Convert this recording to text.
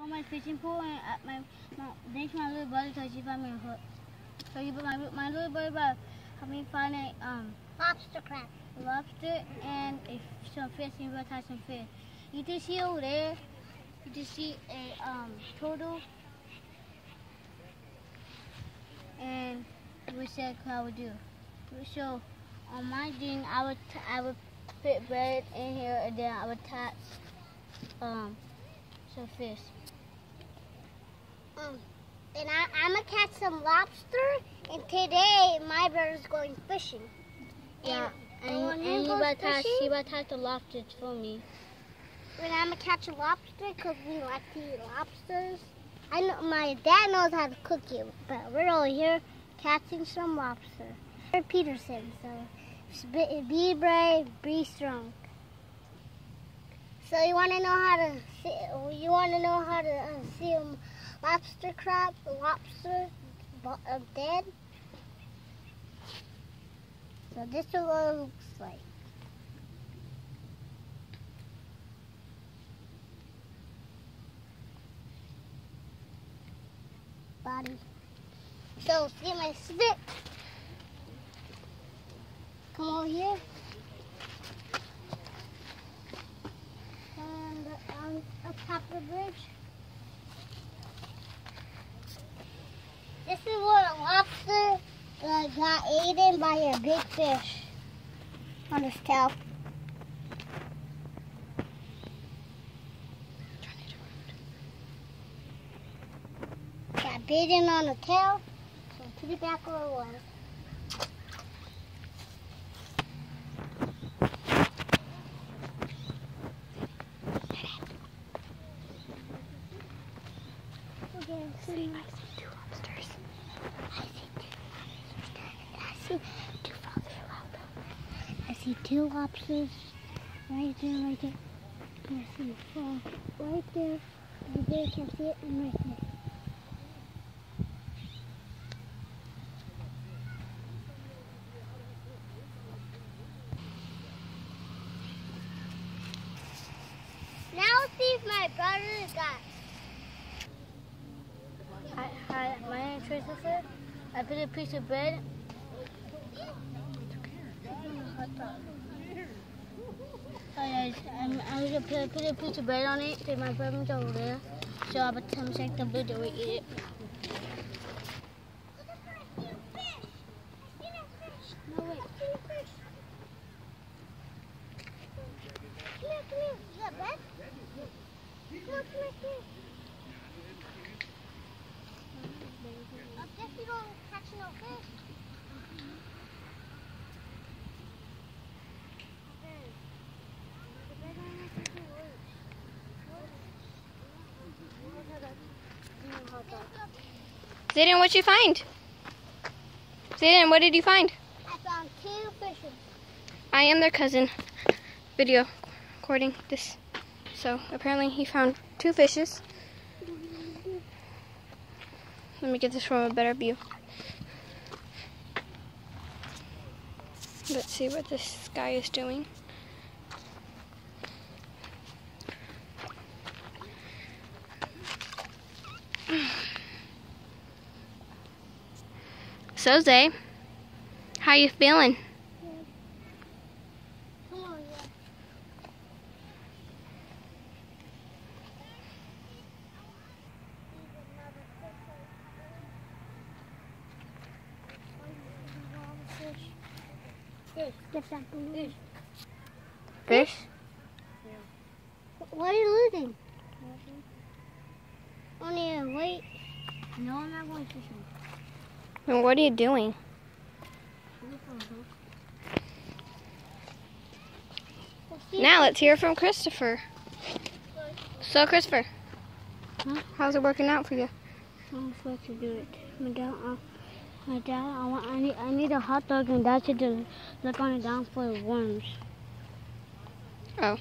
On my fishing pool, and thanks to my little brother, because he found me a hook. So my little brother helped me find a lobster crab. Lobster and some fish, and we'll catch some fish. You can see over there, you can see a turtle, and we said how we do. So on my thing, I would put bread in here, and then I would attach some fish. And I'm gonna catch some lobster, and today my brother's going fishing. Yeah, and he will catch the lobsters for me. And I'm gonna catch a lobster because we like to eat lobsters. I know my dad knows how to cook it, but we're over here catching some lobster. We're Peterson, so be brave, be strong. So you want to know how to see a lobster crab, a lobster dead? So this is what it looks like. Body. So see my stick. Come over here. And up top of the bridge. This is where a lobster got eaten by a big fish on his tail. Got bitten on the tail, so put it back where it was. I see two lobsters. I see two lobsters right there, right there. I see right there. Over there, can't see it, and right there. Now see if my brother got. Hi, my name is Christopher. I put a piece of bread. I'm going to put a piece of bread on it because my brother's over there. So I'll check the bread we eat it. No, wait. Come here. Is that bread? Come here. I guess you don't catch no fish. Zayden, what'd you find? Zayden, what did you find? I found two fishes. I am their cousin. Video recording this. So apparently he found two fishes. Let me get this from a better view. Let's see what this guy is doing. So Zay, how you feeling? Come on, Get that balloon. Fish? What are you losing? Only wait. No, I'm not going fishing. And what are you doing? Now let's hear from Christopher. So Christopher, how's it working out for you? I'm supposed to do it. My dad, I need a hot dog, and Dad said to look on it down for the worms. Oh.